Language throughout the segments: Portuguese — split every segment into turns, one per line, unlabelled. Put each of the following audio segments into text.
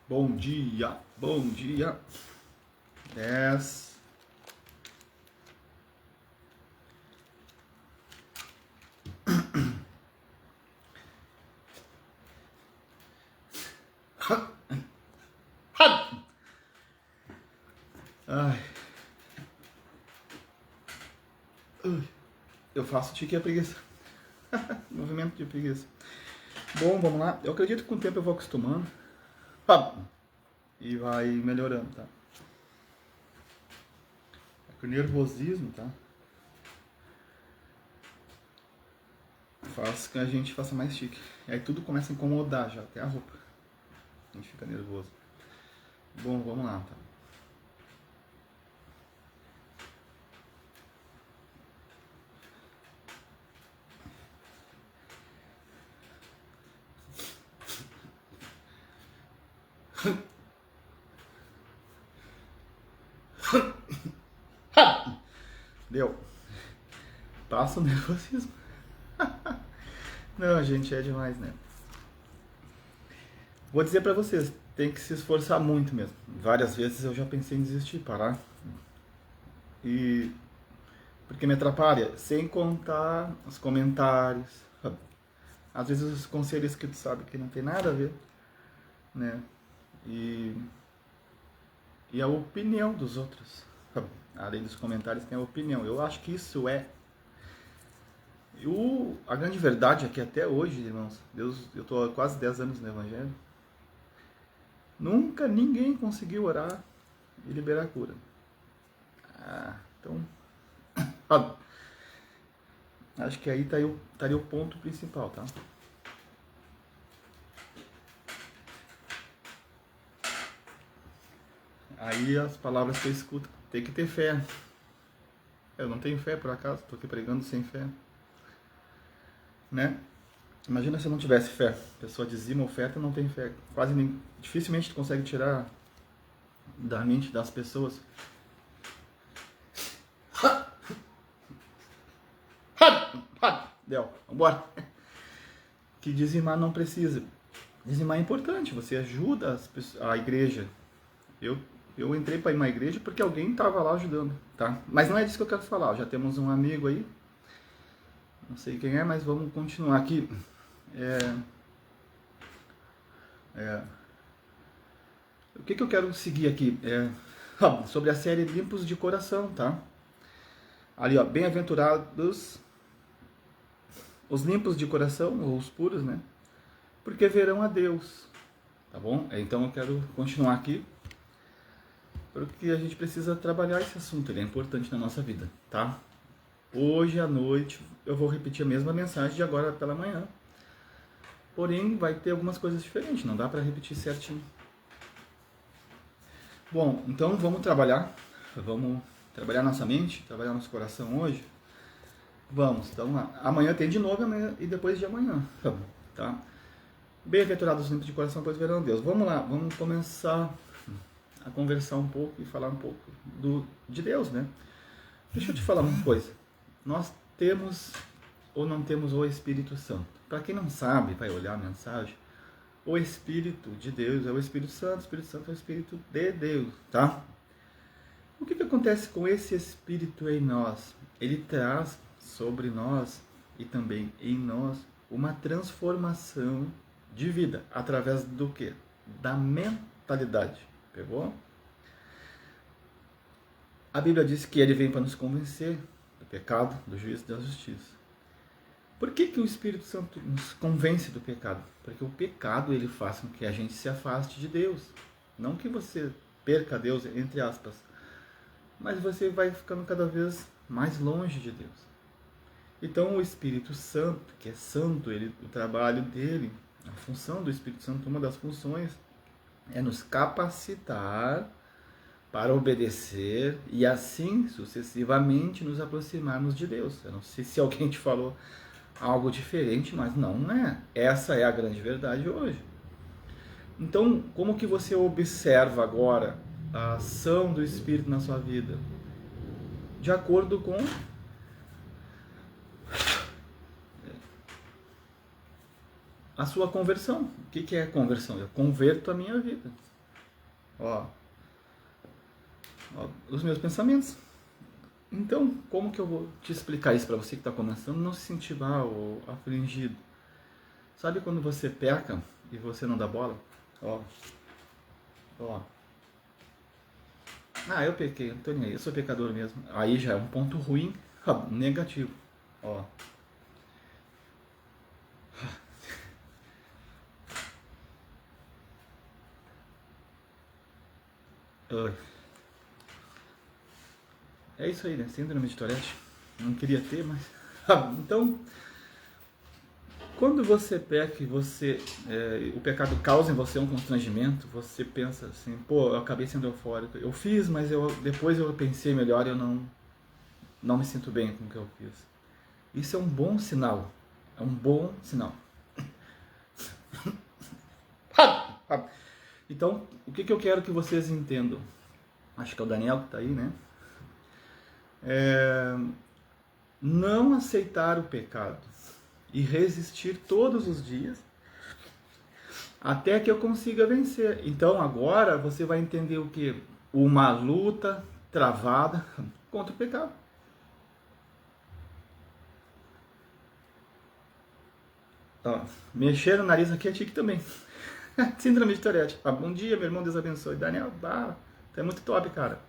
Bom dia, bom dia. 10. Ai. Eu faço tique a preguiça. Movimento de preguiça. Bom, vamos lá. Eu acredito que com o tempo eu vou acostumando. E vai melhorando, tá? É que o nervosismo, tá? Faz que a gente faça mais tique. E aí tudo começa a incomodar já, até a roupa. A gente fica nervoso. Bom, vamos lá, tá? Deu. Passa o nervosismo. Não, gente, é demais, né? Vou dizer pra vocês, tem que se esforçar muito mesmo. Várias vezes eu já pensei em desistir, parar. E porque me atrapalha, sem contar os comentários. Às vezes os conselhos que tu sabe que não tem nada a ver, né? E, e a opinião dos outros. Além dos comentários, tem a opinião. Eu acho que isso é. A grande verdade é que até hoje, irmãos, eu estou há quase 10 anos no Evangelho, nunca ninguém conseguiu orar e liberar a cura. Então, acho que aí estaria o ponto principal, tá? Aí as palavras que eu escuto, tem que ter fé. Eu não tenho fé por acaso, estou aqui pregando sem fé. Né? Imagina se eu não tivesse fé. A pessoa dizima oferta e não tem fé. Dificilmente tu consegue tirar da mente das pessoas. Deu, vambora. Que dizimar não precisa. Dizimar é importante, você ajuda a igreja. Eu entrei para ir uma igreja porque alguém estava lá ajudando, tá? Mas não é disso que eu quero falar. Já temos um amigo aí. Não sei quem é, mas vamos continuar aqui. O que eu quero seguir aqui? Sobre a série Limpos de Coração, tá? Ali, ó, bem-aventurados os limpos de coração, ou os puros, né? Porque verão a Deus, tá bom? Então eu quero continuar aqui, porque a gente precisa trabalhar esse assunto, ele é importante na nossa vida, tá? Hoje à noite eu vou repetir a mesma mensagem de agora pela manhã, porém vai ter algumas coisas diferentes, não dá para repetir certinho. Bom, então vamos trabalhar nossa mente, trabalhar nosso coração hoje. Vamos, então lá. Amanhã tem de novo amanhã, e depois de amanhã, tá? Bem-aventurados os limpos de coração, pois verão Deus. Vamos lá, vamos começar a conversar um pouco e falar um pouco de Deus, né? Deixa eu te falar uma coisa. Nós temos ou não temos o Espírito Santo? Para quem não sabe, vai olhar a mensagem, o Espírito de Deus é o Espírito Santo é o Espírito de Deus, tá? O que acontece com esse Espírito em nós? Ele traz sobre nós e também em nós uma transformação de vida, através do quê? Da mentalidade, pegou? A Bíblia diz que ele vem para nos convencer do pecado, do juízo e da justiça. Por que o Espírito Santo nos convence do pecado? Porque o pecado ele faz com que a gente se afaste de Deus. Não que você perca Deus, entre aspas, mas você vai ficando cada vez mais longe de Deus. Então o Espírito Santo, que é santo, o trabalho dele, a função do Espírito Santo, uma das funções é nos capacitar para obedecer e assim sucessivamente nos aproximarmos de Deus. Eu não sei se alguém te falou algo diferente, mas não é. Essa é a grande verdade hoje. Então, como que você observa agora a ação do Espírito na sua vida? De acordo com a sua conversão. O que é conversão? Eu converto a minha vida. Ó, os meus pensamentos. Então, como que eu vou te explicar isso para você que está começando a não se sentir mal ou afligido? Sabe quando você peca e você não dá bola? Ó. Ah, eu pequei, não tô nem aí, eu sou pecador mesmo. Aí já é um ponto ruim, negativo. Ó. É isso aí, né? Síndrome de Tourette. Não queria ter, mas... Então, quando você peca e o pecado causa em você um constrangimento, você pensa assim, pô, eu acabei sendo eufórico. Eu fiz, mas depois eu pensei melhor e eu não me sinto bem com o que eu fiz. Isso é um bom sinal. É um bom sinal. Então, o que eu quero que vocês entendam? Acho que é o Daniel que está aí, né? Não aceitar o pecado e resistir todos os dias até que eu consiga vencer. Então agora você vai entender o que? Uma luta travada contra o pecado. Ó, mexer no nariz aqui é tique também. Síndrome de Tourette. Bom dia, meu irmão, Deus abençoe. Daniel, é muito top, cara.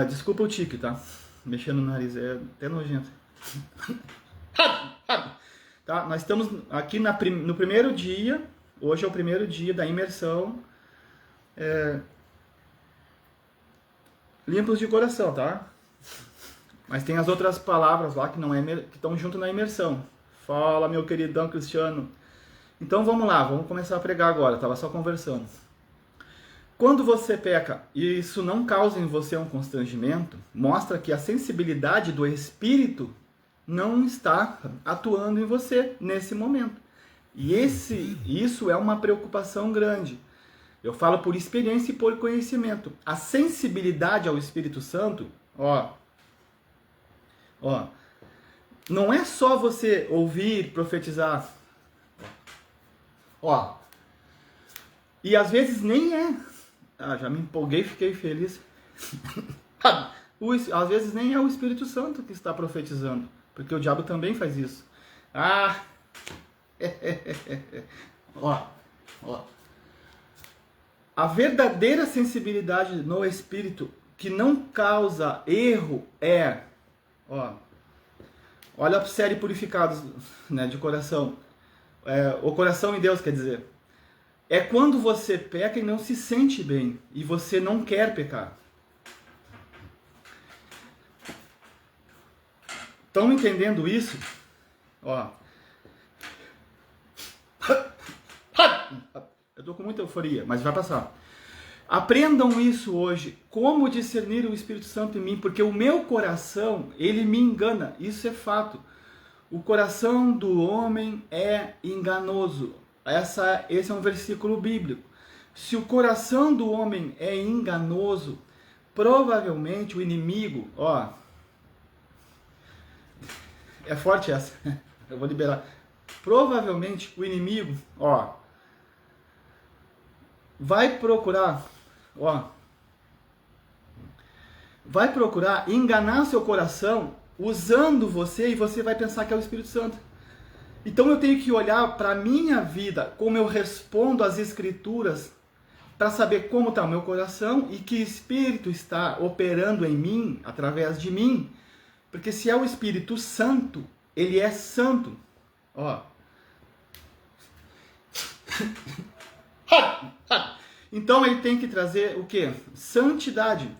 Desculpa o tique, tá? Mexer no nariz é até nojento. Tá? Nós estamos aqui no primeiro dia. Hoje é o primeiro dia da imersão limpos de coração, tá? Mas tem as outras palavras lá que estão junto na imersão. Fala, meu queridão Cristiano. Então vamos lá, vamos começar a pregar agora. Tava só conversando. Quando você peca e isso não causa em você um constrangimento, mostra que a sensibilidade do Espírito não está atuando em você nesse momento. E isso é uma preocupação grande. Eu falo por experiência e por conhecimento. A sensibilidade ao Espírito Santo, não é só você ouvir, profetizar. E às vezes nem é. Já me empolguei e fiquei feliz. Às vezes nem é o Espírito Santo que está profetizando, porque o diabo também faz isso. A verdadeira sensibilidade no Espírito que não causa erro olha para série Purificados, né, de coração. O coração em Deus, quer dizer. É quando você peca e não se sente bem. E você não quer pecar. Estão entendendo isso? Eu tô com muita euforia, mas vai passar. Aprendam isso hoje. Como discernir o Espírito Santo em mim. Porque o meu coração, ele me engana. Isso é fato. O coração do homem é enganoso. Esse é um versículo bíblico. Se o coração do homem é enganoso, provavelmente o inimigo, é forte essa, eu vou liberar. Provavelmente o inimigo, vai procurar enganar seu coração usando você e você vai pensar que é o Espírito Santo. Então eu tenho que olhar para a minha vida, como eu respondo às Escrituras, para saber como está o meu coração e que Espírito está operando em mim, através de mim. Porque se é o Espírito Santo, ele é santo. Então ele tem que trazer o quê? Santidade.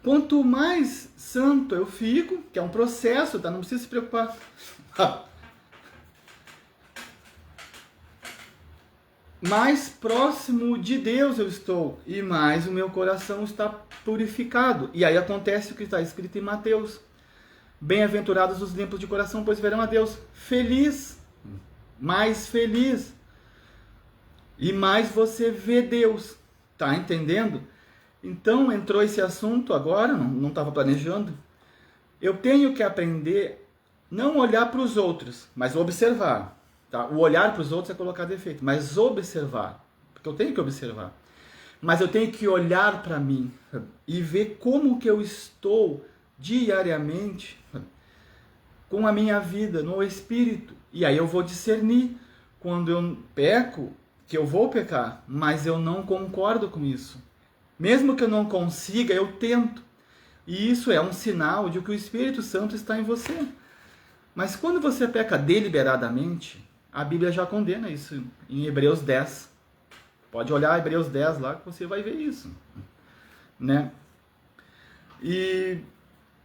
Quanto mais santo eu fico, que é um processo, tá? Não precisa se preocupar. Mais próximo de Deus eu estou e mais o meu coração está purificado. E aí acontece o que está escrito em Mateus. Bem-aventurados os limpos de coração, pois verão a Deus. Feliz, mais feliz. E mais você vê Deus. Tá entendendo? Então entrou esse assunto agora, não estava planejando. Eu tenho que aprender, não olhar para os outros, mas observar. Tá? O olhar para os outros é colocar defeito, mas observar, porque eu tenho que observar. Mas eu tenho que olhar para mim e ver como que eu estou diariamente com a minha vida no espírito. E aí eu vou discernir quando eu peco, que eu vou pecar, mas eu não concordo com isso. Mesmo que eu não consiga, eu tento. E isso é um sinal de que o Espírito Santo está em você. Mas quando você peca deliberadamente, a Bíblia já condena isso em Hebreus 10. Pode olhar Hebreus 10 lá que você vai ver isso, né? E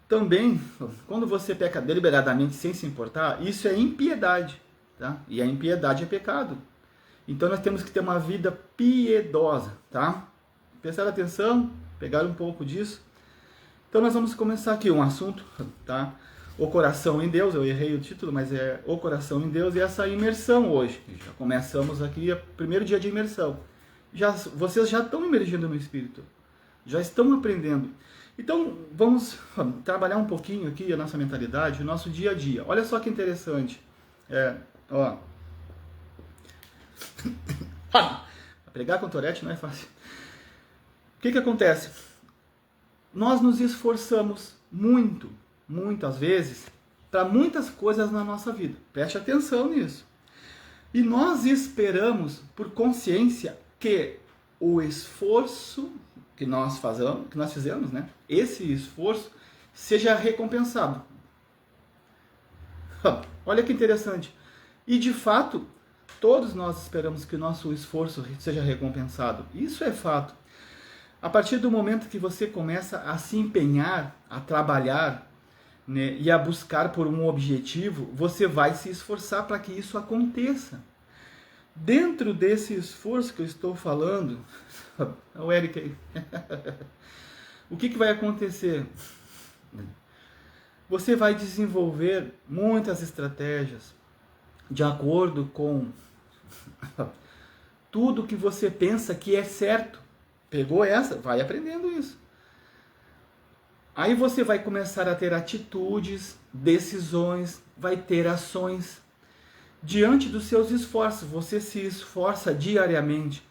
também, quando você peca deliberadamente sem se importar, isso é impiedade, tá? E a impiedade é pecado. Então nós temos que ter uma vida piedosa, tá? Prestar atenção, pegar um pouco disso. Então nós vamos começar aqui um assunto, tá? O coração em Deus, eu errei o título, mas é o coração em Deus e essa imersão hoje. Já começamos aqui o primeiro dia de imersão. Vocês já estão imergindo no Espírito, já estão aprendendo. Então, vamos trabalhar um pouquinho aqui a nossa mentalidade, o nosso dia a dia. Olha só que interessante. Pregar com Tourette não é fácil. O que acontece? Nós nos esforçamos muitas vezes, para muitas coisas na nossa vida. Preste atenção nisso. E nós esperamos, por consciência, que o esforço que nós fizemos, né? Esse esforço seja recompensado. Olha que interessante. E de fato, todos nós esperamos que o nosso esforço seja recompensado. Isso é fato. A partir do momento que você começa a se empenhar, a trabalhar, né, e a buscar por um objetivo, você vai se esforçar para que isso aconteça. Dentro desse esforço que eu estou falando, o Eric aí, o que vai acontecer? Você vai desenvolver muitas estratégias de acordo com tudo que você pensa que é certo. Pegou essa? Vai aprendendo isso. Aí você vai começar a ter atitudes, decisões, vai ter ações. Diante dos seus esforços, você se esforça diariamente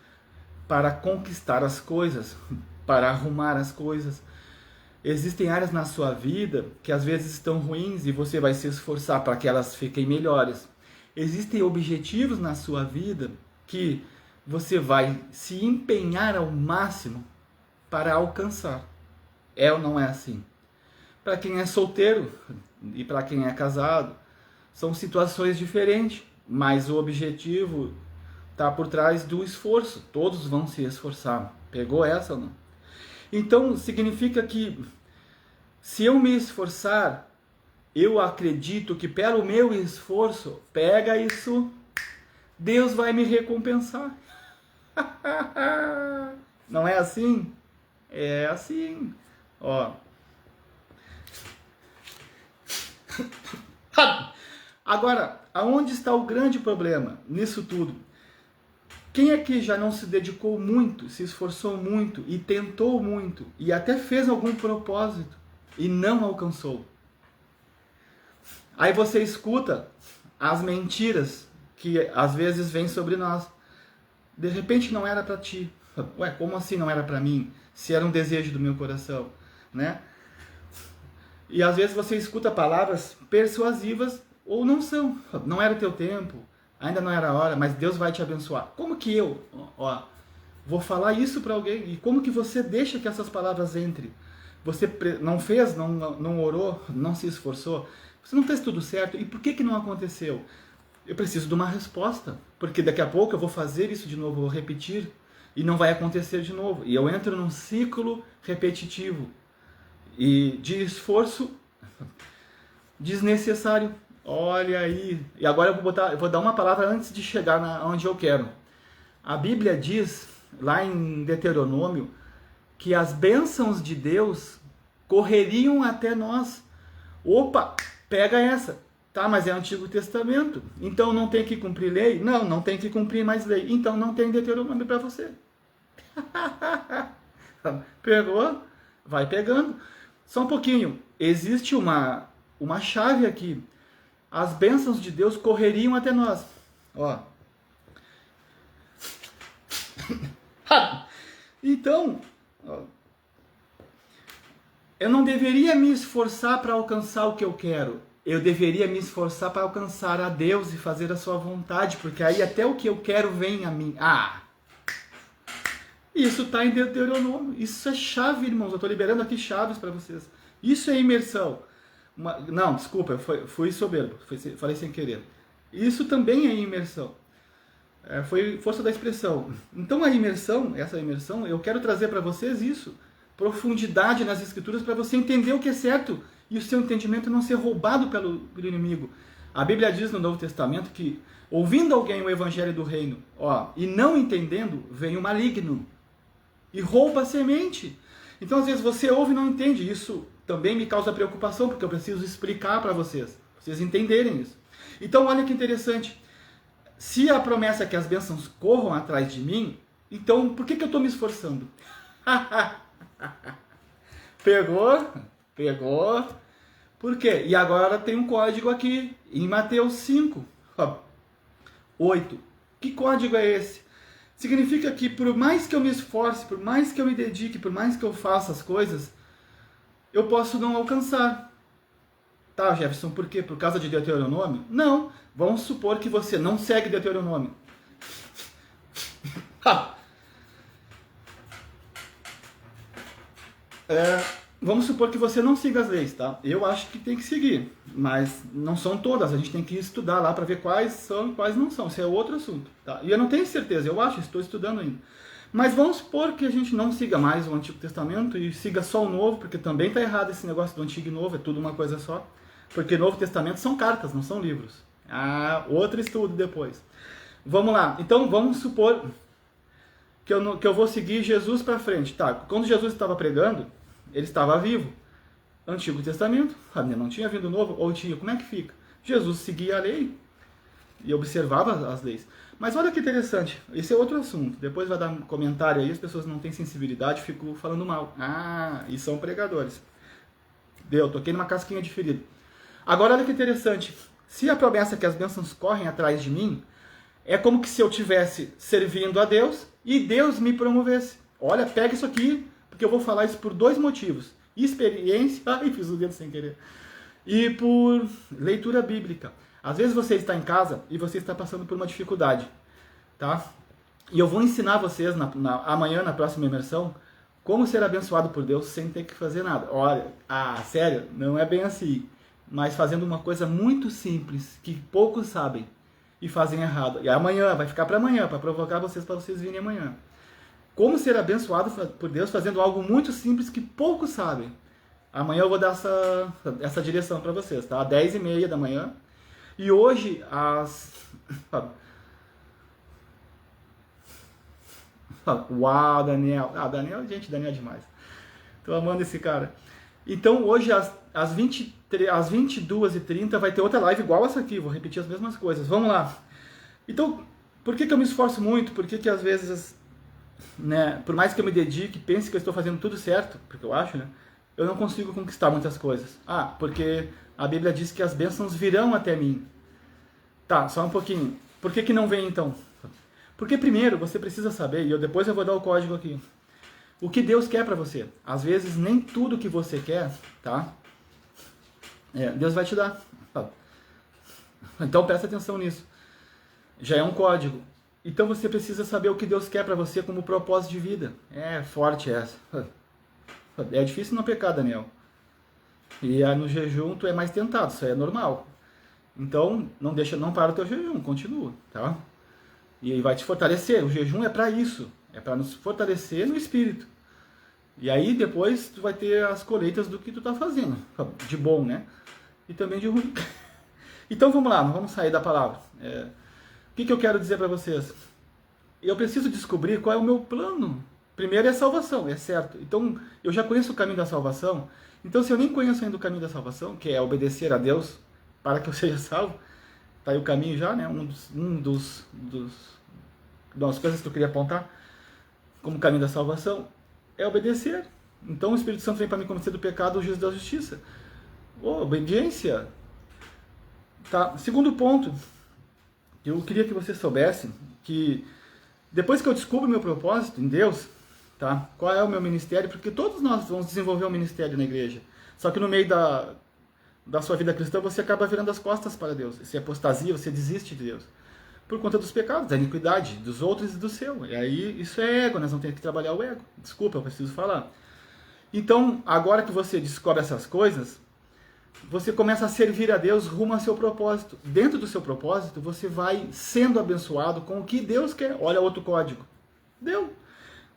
para conquistar as coisas, para arrumar as coisas. Existem áreas na sua vida que às vezes estão ruins e você vai se esforçar para que elas fiquem melhores. Existem objetivos na sua vida que você vai se empenhar ao máximo para alcançar. É ou não é assim? Para quem é solteiro e para quem é casado, são situações diferentes, mas o objetivo está por trás do esforço. Todos vão se esforçar. Pegou essa ou não? Então, significa que se eu me esforçar, eu acredito que pelo meu esforço, pega isso, Deus vai me recompensar. Não é assim? É assim. Ó. Agora, aonde está o grande problema nisso tudo? Quem é que já não se dedicou muito, se esforçou muito e tentou muito e até fez algum propósito e não alcançou? Aí você escuta as mentiras que às vezes vêm sobre nós. De repente não era para ti. Ué, como assim não era para mim? Se era um desejo do meu coração, né? E às vezes você escuta palavras persuasivas ou não são. Não era o teu tempo, ainda não era a hora, mas Deus vai te abençoar. Como que eu, vou falar isso para alguém? E como que você deixa que essas palavras entrem? Você não fez, não orou, não se esforçou? Você não fez tudo certo? E por que não aconteceu? Eu preciso de uma resposta, porque daqui a pouco eu vou fazer isso de novo, vou repetir, e não vai acontecer de novo. E eu entro num ciclo repetitivo e de esforço desnecessário. Olha aí. E agora eu vou dar uma palavra antes de chegar onde eu quero. A Bíblia diz, lá em Deuteronômio, que as bênçãos de Deus correriam até nós. Opa, pega essa. Tá, mas é Antigo Testamento. Então não tem que cumprir lei? Não, não tem que cumprir mais lei. Então não tem Deuteronômio para você. Pegou? Vai pegando. Só um pouquinho. Existe uma chave aqui. As bênçãos de Deus correriam até nós. Ó. Então, ó, eu não deveria me esforçar para alcançar o que eu quero. Eu deveria me esforçar para alcançar a Deus e fazer a sua vontade, porque aí até o que eu quero vem a mim. Isso está em Deuteronômio. Isso é chave, irmãos. Eu estou liberando aqui chaves para vocês. Isso é imersão. Não, desculpa, fui soberbo. Falei sem querer. Isso também é imersão. Foi força da expressão. Então essa imersão, eu quero trazer para vocês isso. Profundidade nas escrituras para você entender o que é certo e o seu entendimento não ser roubado pelo inimigo. A Bíblia diz no Novo Testamento que, ouvindo alguém o evangelho do reino, e não entendendo, vem o maligno e rouba a semente. Então, às vezes, você ouve e não entende. Isso também me causa preocupação, porque eu preciso explicar para vocês entenderem isso. Então, olha que interessante. Se a promessa é que as bênçãos corram atrás de mim, então por que eu estou me esforçando? Pegou. Por quê? E agora tem um código aqui, em Mateus 5, 8. Que código é esse? Significa que por mais que eu me esforce, por mais que eu me dedique, por mais que eu faça as coisas, eu posso não alcançar. Tá, Jefferson, por quê? Por causa de Deuteronômio? Não. Vamos supor que você não segue Deuteronômio. Vamos supor que você não siga as leis, tá? Eu acho que tem que seguir, mas não são todas. A gente tem que estudar lá para ver quais são e quais não são. Isso é outro assunto, tá? E eu não tenho certeza, eu acho, estou estudando ainda. Mas vamos supor que a gente não siga mais o Antigo Testamento e siga só o Novo, porque também está errado esse negócio do Antigo e Novo, é tudo uma coisa só. Porque Novo Testamento são cartas, não são livros. Outro estudo depois. Vamos lá. Então, vamos supor que eu vou seguir Jesus para frente. Tá, quando Jesus estava pregando, ele estava vivo. Antigo Testamento, não tinha vindo novo, ou tinha, como é que fica? Jesus seguia a lei e observava as leis. Mas olha que interessante, esse é outro assunto. Depois vai dar um comentário aí, as pessoas não têm sensibilidade, ficam falando mal. E são pregadores. Toquei numa casquinha de ferido. Agora olha que interessante, se a promessa é que as bênçãos correm atrás de mim, é como que se eu estivesse servindo a Deus e Deus me promovesse. Olha, pega isso aqui, porque eu vou falar isso por dois motivos. Experiência, fiz o dedo sem querer, e por leitura bíblica. Às vezes você está em casa e você está passando por uma dificuldade, tá? E eu vou ensinar vocês amanhã, na próxima imersão, como ser abençoado por Deus sem ter que fazer nada. Olha, sério, não é bem assim, mas fazendo uma coisa muito simples, que poucos sabem e fazem errado. E amanhã, vai ficar para amanhã, para provocar vocês, para vocês virem amanhã. Como ser abençoado por Deus fazendo algo muito simples que poucos sabem. Amanhã eu vou dar essa direção para vocês, tá? Às 10h30 da manhã. E hoje, Uau, Daniel. Daniel é demais. Tô amando esse cara. Então, hoje, às 22h30, vai ter outra live igual essa aqui. Vou repetir as mesmas coisas. Vamos lá. Então, por que eu me esforço muito? Por que às vezes... por mais que eu me dedique, pense que eu estou fazendo tudo certo, porque eu acho, eu não consigo conquistar muitas coisas. Porque a Bíblia diz que as bênçãos virão até mim. Tá, só um pouquinho. Por que não vem então? Porque primeiro você precisa saber, e depois eu vou dar o código aqui, o que Deus quer para você. Às vezes nem tudo que você quer, tá? Deus vai te dar. Então presta atenção nisso. Já é um código. Então você precisa saber o que Deus quer para você como propósito de vida. É forte essa. É difícil não pecar, Daniel. E no jejum tu é mais tentado, isso aí é normal. Então não para o teu jejum, continua, tá? E aí vai te fortalecer. O jejum é para isso, é para nos fortalecer no espírito. E aí depois tu vai ter as colheitas do que tu tá fazendo, de bom, né? E também de ruim. Então vamos lá, vamos sair da palavra. O que eu quero dizer para vocês? Eu preciso descobrir qual é o meu plano. Primeiro é a salvação, é certo. Então, eu já conheço o caminho da salvação. Então, se eu nem conheço ainda o caminho da salvação, que é obedecer a Deus para que eu seja salvo, tá aí o caminho já, né? Das coisas que eu queria apontar como caminho da salvação é obedecer. Então, o Espírito Santo vem para me convencer do pecado, do juízo e da justiça. Obediência. Tá? Segundo ponto. Eu queria que você soubesse que depois que eu descubro o meu propósito em Deus, tá? Qual é o meu ministério? Porque todos nós vamos desenvolver um ministério na igreja. Só que no meio da sua vida cristã você acaba virando as costas para Deus. Você apostasia, você desiste de Deus. Por conta dos pecados, da iniquidade, dos outros e do seu. E aí isso é ego, nós vamos ter que trabalhar o ego. Desculpa, eu preciso falar. Então, agora que você descobre essas coisas, você começa a servir a Deus rumo ao seu propósito. Dentro do seu propósito, você vai sendo abençoado com o que Deus quer. Olha outro código. Deu.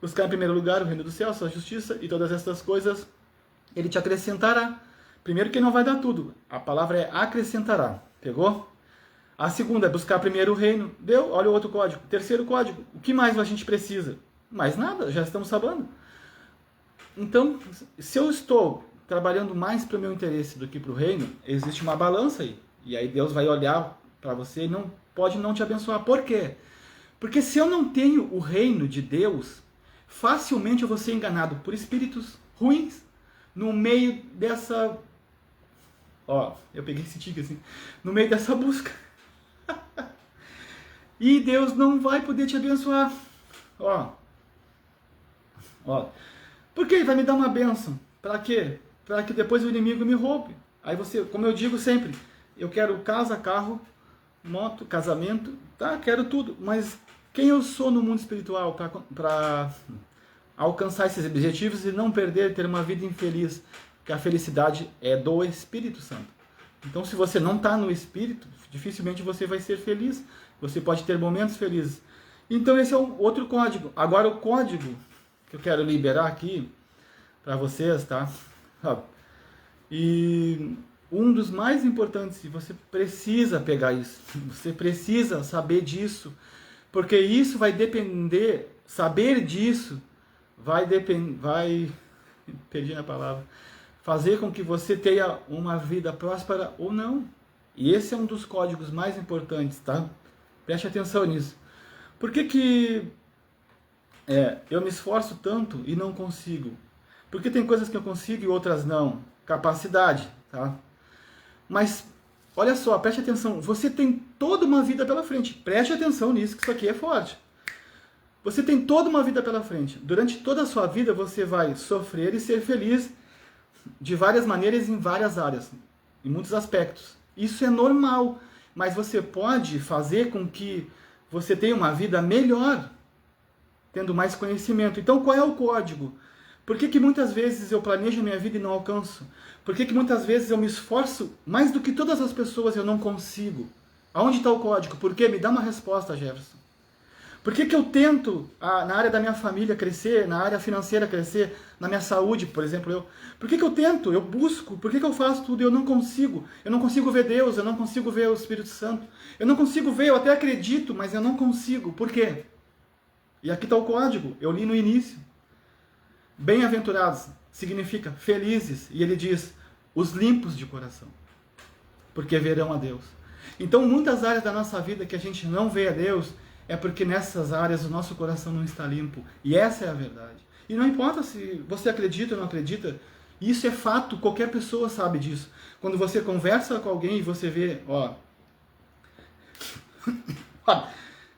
Buscar em primeiro lugar o reino do céu, sua justiça e todas essas coisas, Ele te acrescentará. Primeiro que não vai dar tudo. A palavra é acrescentará. Pegou? A segunda é buscar primeiro o reino. Deu? Olha o outro código. Terceiro código. O que mais a gente precisa? Mais nada, já estamos sabendo. Então, se eu estou trabalhando mais para o meu interesse do que para o reino, existe uma balança aí. E aí Deus vai olhar para você e não pode não te abençoar. Por quê? Porque se eu não tenho o reino de Deus, facilmente eu vou ser enganado por espíritos ruins no meio dessa... Ó, eu peguei esse tique assim. No meio dessa busca. E Deus não vai poder te abençoar. Ó. Porque Ele vai me dar uma bênção. Para quê? Para que depois o inimigo me roube. Aí você, como eu digo sempre, eu quero casa, carro, moto, casamento, tá? Quero tudo. Mas quem eu sou no mundo espiritual para alcançar esses objetivos e não perder, ter uma vida infeliz? Porque a felicidade é do Espírito Santo. Então, se você não está no Espírito, dificilmente você vai ser feliz. Você pode ter momentos felizes. Então, esse é um outro código. Agora, o código que eu quero liberar aqui para vocês, tá? E um dos mais importantes, e você precisa pegar isso. Você precisa saber disso. Porque isso vai depender, saber disso vai perdi a palavra, fazer com que você tenha uma vida próspera ou não. E esse é um dos códigos mais importantes, tá? Preste atenção nisso. Por que eu me esforço tanto e não consigo? Porque tem coisas que eu consigo e outras não. Capacidade, tá? Mas, olha só, preste atenção. Você tem toda uma vida pela frente. Preste atenção nisso, que isso aqui é forte. Você tem toda uma vida pela frente. Durante toda a sua vida, você vai sofrer e ser feliz de várias maneiras em várias áreas, em muitos aspectos. Isso é normal, mas você pode fazer com que você tenha uma vida melhor, tendo mais conhecimento. Então, qual é o código? Por que muitas vezes eu planejo a minha vida e não alcanço? Por que muitas vezes eu me esforço mais do que todas as pessoas e eu não consigo? Aonde está o código? Por quê? Me dá uma resposta, Jefferson. Por que eu tento, na área da minha família, crescer, na área financeira crescer, na minha saúde, por exemplo, por que eu tento, eu busco, por que eu faço tudo e eu não consigo? Eu não consigo ver Deus, eu não consigo ver o Espírito Santo, eu não consigo ver, eu até acredito, mas eu não consigo. Por quê? E aqui está o código, eu li no início. Bem-aventurados significa felizes, e ele diz, os limpos de coração, porque verão a Deus. Então, muitas áreas da nossa vida que a gente não vê a Deus, é porque nessas áreas o nosso coração não está limpo. E essa é a verdade. E não importa se você acredita ou não acredita, isso é fato, qualquer pessoa sabe disso. Quando você conversa com alguém e você vê,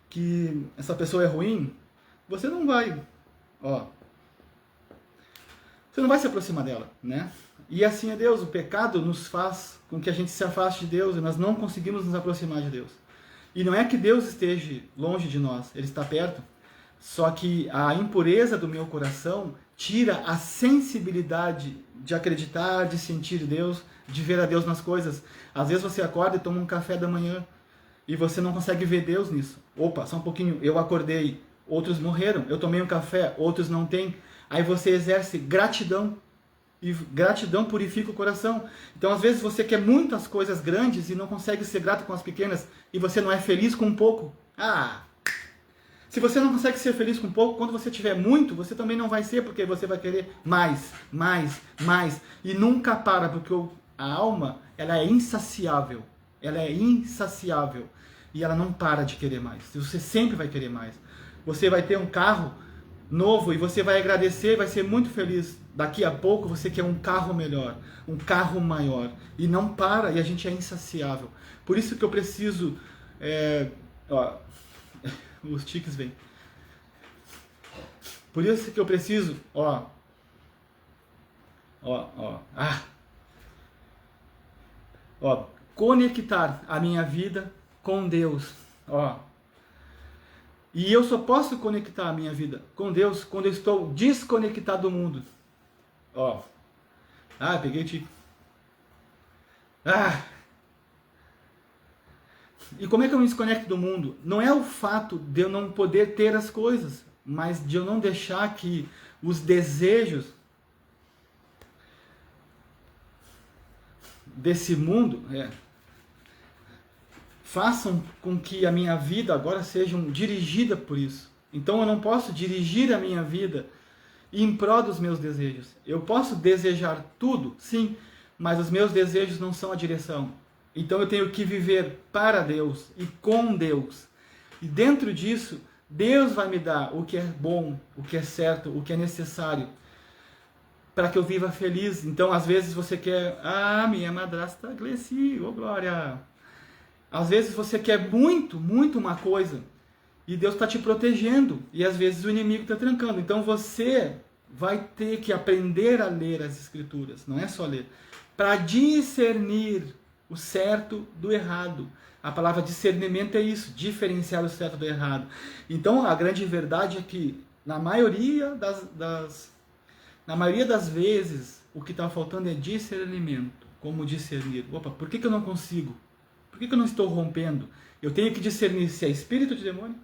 que essa pessoa é ruim, você não vai, você não vai se aproximar dela, né? E assim é Deus, o pecado nos faz com que a gente se afaste de Deus e nós não conseguimos nos aproximar de Deus. E não é que Deus esteja longe de nós, Ele está perto. Só que a impureza do meu coração tira a sensibilidade de acreditar, de sentir Deus, de ver a Deus nas coisas. Às vezes você acorda e toma um café da manhã e você não consegue ver Deus nisso. Opa, só um pouquinho, eu acordei, outros morreram, eu tomei um café, outros não têm. Aí você exerce gratidão. E gratidão purifica o coração. Então, às vezes, você quer muitas coisas grandes e não consegue ser grato com as pequenas. E você não é feliz com pouco. Se você não consegue ser feliz com pouco, quando você tiver muito, você também não vai ser, porque você vai querer mais, mais, mais. E nunca para, porque a alma, ela é insaciável. Ela é insaciável. E ela não para de querer mais. Você sempre vai querer mais. Você vai ter um carro novo e você vai agradecer, vai ser muito feliz. Daqui a pouco você quer um carro melhor, um carro maior. E não para, e a gente é insaciável. Por isso que eu preciso Ó, os tiques vêm. Por isso que eu preciso, conectar a minha vida com Deus, E eu só posso conectar a minha vida com Deus quando eu estou desconectado do mundo. Peguei o tique. E como é que eu me desconecto do mundo? Não é o fato de eu não poder ter as coisas, mas de eu não deixar que os desejos desse mundo façam com que a minha vida agora seja dirigida por isso. Então eu não posso dirigir a minha vida em prol dos meus desejos. Eu posso desejar tudo, sim, mas os meus desejos não são a direção. Então eu tenho que viver para Deus e com Deus. E dentro disso, Deus vai me dar o que é bom, o que é certo, o que é necessário para que eu viva feliz. Então, às vezes você quer... minha madrasta Gleci, glória! Às vezes você quer muito, muito uma coisa e Deus está te protegendo. E às vezes o inimigo está trancando. Então você vai ter que aprender a ler as Escrituras. Não é só ler. Para discernir o certo do errado. A palavra discernimento é isso, diferenciar o certo do errado. Então a grande verdade é que na maioria das vezes o que está faltando é discernimento. Como discernir? Por que eu não consigo? Por que eu não estou rompendo? Eu tenho que discernir se é espírito de demônio,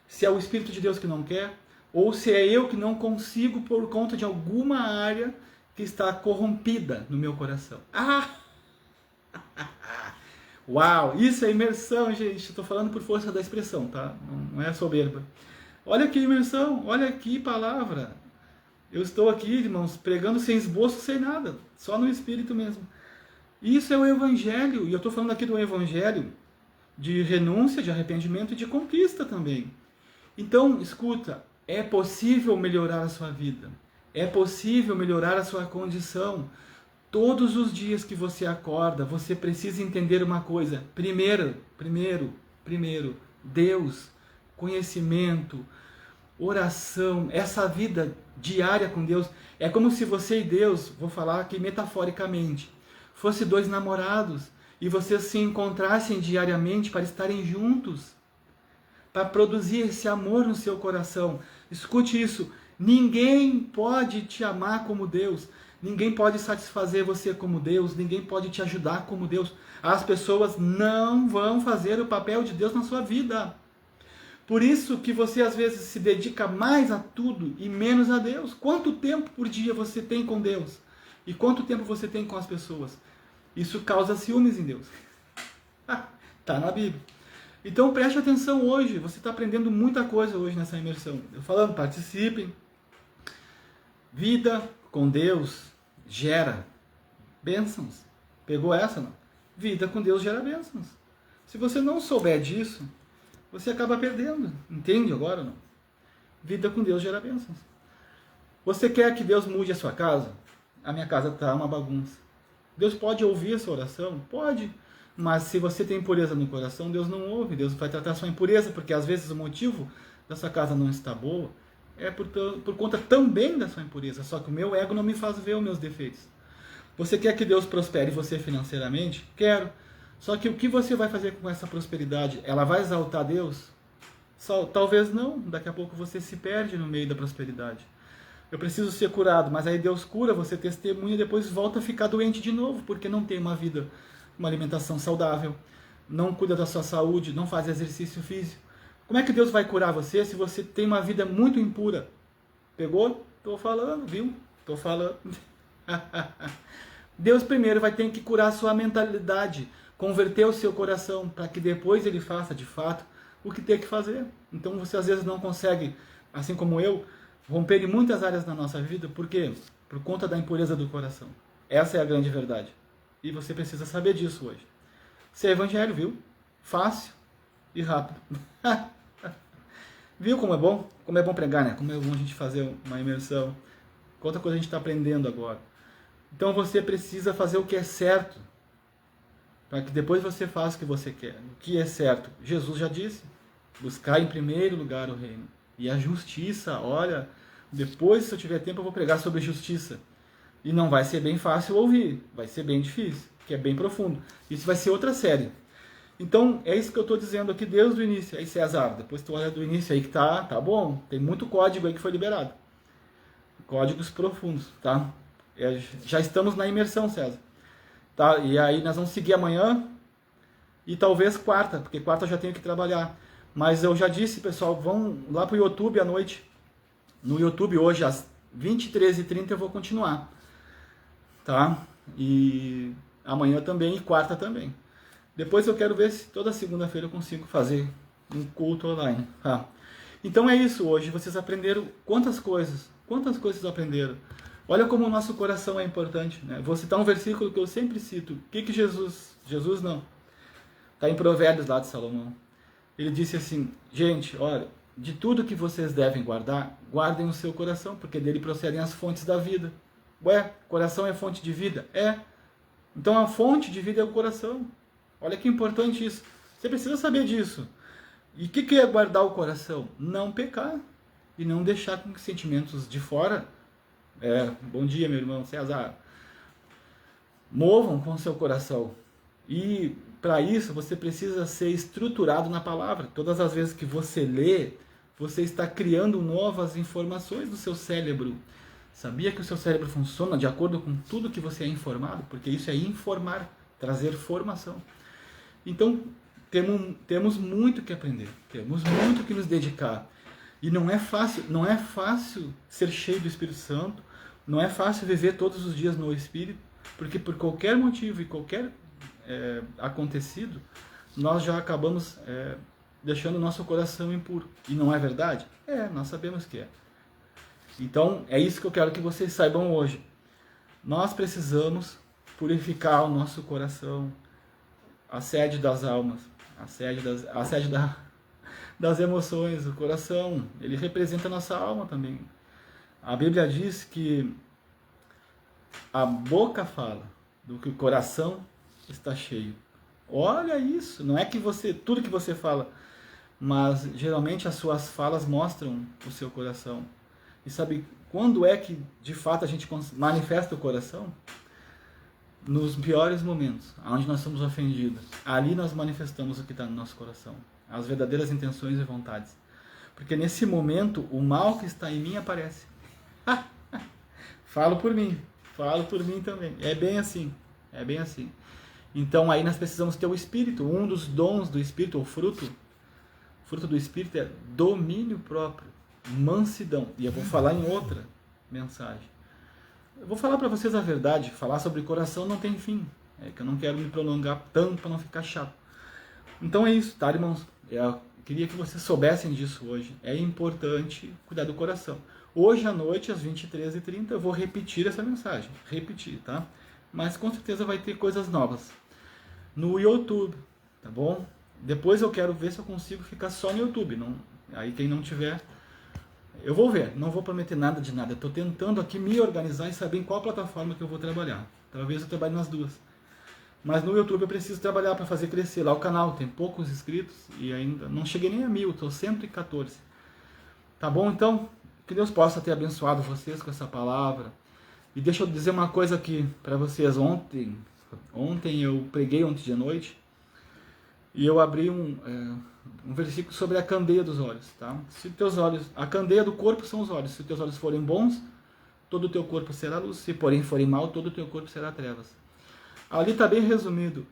se é o Espírito de Deus que não quer, ou se é eu que não consigo por conta de alguma área que está corrompida no meu coração. Uau, isso é imersão, gente. Estou falando por força da expressão, tá? Não é soberba. Olha que imersão, olha que palavra. Eu estou aqui, irmãos, pregando sem esboço, sem nada, só no Espírito mesmo. Isso é o Evangelho, e eu estou falando aqui do Evangelho de renúncia, de arrependimento e de conquista também. Então, escuta, é possível melhorar a sua vida, é possível melhorar a sua condição. Todos os dias que você acorda, você precisa entender uma coisa. Primeiro, Deus, conhecimento, oração, essa vida diária com Deus. É como se você e Deus, vou falar aqui metaforicamente, fossem dois namorados e vocês se encontrassem diariamente para estarem juntos, para produzir esse amor no seu coração. Escute isso, ninguém pode te amar como Deus. Ninguém pode satisfazer você como Deus, ninguém pode te ajudar como Deus. As pessoas não vão fazer o papel de Deus na sua vida. Por isso que você às vezes se dedica mais a tudo e menos a Deus. Quanto tempo por dia você tem com Deus? E quanto tempo você tem com as pessoas? Isso causa ciúmes em Deus. Está na Bíblia. Então preste atenção hoje, você está aprendendo muita coisa hoje nessa imersão. Eu falando, participem. Vida com Deus gera bênçãos. Pegou essa, não? Vida com Deus gera bênçãos. Se você não souber disso, você acaba perdendo. Entende agora, não? Vida com Deus gera bênçãos. Você quer que Deus mude a sua casa? A minha casa está uma bagunça. Deus pode ouvir essa oração? Pode. Mas se você tem impureza no coração, Deus não ouve. Deus vai tratar a sua impureza, porque às vezes o motivo da sua casa não está boa é por conta também da sua impureza. Só que o meu ego não me faz ver os meus defeitos. Você quer que Deus prospere você financeiramente? Quero. Só que o que você vai fazer com essa prosperidade? Ela vai exaltar Deus? Talvez não. Daqui a pouco você se perde no meio da prosperidade. Eu preciso ser curado, mas aí Deus cura, você testemunha e depois volta a ficar doente de novo, porque não tem uma vida, uma alimentação saudável, não cuida da sua saúde, não faz exercício físico. Como é que Deus vai curar você se você tem uma vida muito impura? Pegou? Estou falando, viu? Estou falando. Deus primeiro vai ter que curar a sua mentalidade, converter o seu coração, para que depois Ele faça, de fato, o que tem que fazer. Então você às vezes não consegue, assim como eu, romper em muitas áreas da nossa vida. Por quê? Por conta da impureza do coração. Essa é a grande verdade. E você precisa saber disso hoje. Isso é evangelho, viu? Fácil e rápido. Viu como é bom? Como é bom pregar, né? Como é bom a gente fazer uma imersão. Quanta coisa a gente está aprendendo agora. Então você precisa fazer o que é certo. para que depois você faça o que você quer. O que é certo? Jesus já disse, buscar em primeiro lugar o reino. E a justiça, olha, depois, se eu tiver tempo, eu vou pregar sobre justiça. E não vai ser bem fácil ouvir, vai ser bem difícil, que é bem profundo. Isso vai ser outra série. Então, é isso que eu estou dizendo aqui desde o início. Aí, César, depois tu olha do início aí que tá bom. Tem muito código aí que foi liberado. Códigos profundos, tá? Já estamos na imersão, César. Tá? E aí nós vamos seguir amanhã e talvez quarta, porque quarta eu já tenho que trabalhar. Mas eu já disse, pessoal, vão lá pro YouTube à noite. No YouTube hoje, às 23h30 eu vou continuar. Tá? E amanhã também e quarta também. Depois eu quero ver se toda segunda-feira eu consigo fazer um culto online. Tá? Então é isso hoje. Vocês aprenderam quantas coisas aprenderam. Olha como o nosso coração é importante. Né? Vou citar um versículo que eu sempre cito. O que Jesus não. Está em Provérbios lá de Salomão. Ele disse assim, gente, olha, de tudo que vocês devem guardar, guardem o seu coração, porque dele procedem as fontes da vida. Ué, coração é fonte de vida? É. Então a fonte de vida é o coração. Olha que importante isso. Você precisa saber disso. E o que é guardar o coração? Não pecar. E não deixar com que sentimentos de fora, bom dia meu irmão César, movam com o seu coração. E para isso você precisa ser estruturado na palavra. Todas as vezes que você lê, você está criando novas informações do seu cérebro. Sabia que o seu cérebro funciona de acordo com tudo que você é informado? Porque isso é informar, trazer formação. Então, temos muito que aprender, temos muito que nos dedicar. E não é fácil ser cheio do Espírito Santo, não é fácil viver todos os dias no Espírito, porque por qualquer motivo e qualquer acontecido, nós já acabamos deixando o nosso coração impuro. E não é verdade? Nós sabemos que é. Então, é isso que eu quero que vocês saibam hoje. Nós precisamos purificar o nosso coração, a sede das almas, a sede das emoções, o coração, ele representa a nossa alma também. A Bíblia diz que a boca fala do que o coração está cheio. Olha isso, não é que tudo que você fala, mas geralmente as suas falas mostram o seu coração. E sabe quando é que de fato a gente manifesta o coração? Nos piores momentos, onde nós somos ofendidos. Ali nós manifestamos o que está no nosso coração. As verdadeiras intenções e vontades. Porque nesse momento, o mal que está em mim aparece. Falo por mim também. É bem assim. Então aí nós precisamos ter o Espírito. Um dos dons do Espírito, o fruto do Espírito é domínio próprio, mansidão. E eu vou falar em outra mensagem. Eu vou falar para vocês a verdade. Falar sobre coração não tem fim. É que eu não quero me prolongar tanto para não ficar chato. Então é isso, tá, irmãos? Eu queria que vocês soubessem disso hoje. É importante cuidar do coração. Hoje à noite, às 23h30, eu vou repetir essa mensagem. Repetir, tá? Mas com certeza vai ter coisas novas. No YouTube, tá bom? Depois eu quero ver se eu consigo ficar só no YouTube. Não, aí quem não tiver, eu vou ver. Não vou prometer nada de nada. Estou tentando aqui me organizar e saber em qual plataforma que eu vou trabalhar. Talvez eu trabalhe nas duas. Mas no YouTube eu preciso trabalhar para fazer crescer lá o canal. Tem poucos inscritos e ainda não cheguei nem a 1000, estou 114. Tá bom então? Que Deus possa ter abençoado vocês com essa palavra. E deixa eu dizer uma coisa aqui para vocês. Ontem eu preguei ontem de noite e eu abri um versículo sobre a candeia dos olhos. Tá? Se teus olhos, a candeia do corpo são os olhos. Se teus olhos forem bons, todo o teu corpo será luz. Se porém forem mal, todo o teu corpo será trevas. Ali está bem resumido,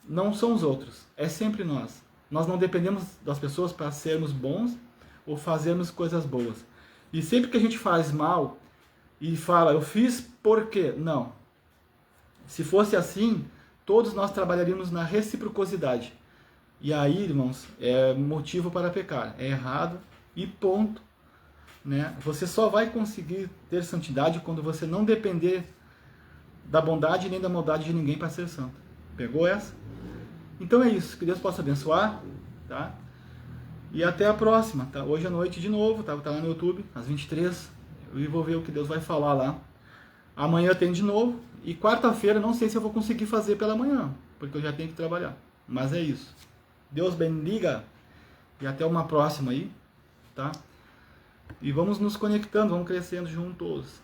não são os outros, é sempre nós. Nós não dependemos das pessoas para sermos bons ou fazermos coisas boas. E sempre que a gente faz mal e fala, eu fiz por quê? Não. Se fosse assim, todos nós trabalharíamos na reciprocidade. E aí, irmãos, é motivo para pecar, é errado e ponto. Né? Você só vai conseguir ter santidade quando você não depender da bondade nem da maldade de ninguém para ser santo. Pegou essa? Então é isso. Que Deus possa abençoar. Tá? E até a próxima. Tá? Hoje à noite de novo. Tá lá no YouTube, às 23. Eu vou ver o que Deus vai falar lá. Amanhã tem de novo. E quarta-feira não sei se eu vou conseguir fazer pela manhã. porque eu já tenho que trabalhar. Mas é isso. Deus bendiga e até uma próxima aí, tá? E vamos nos conectando, vamos crescendo juntos.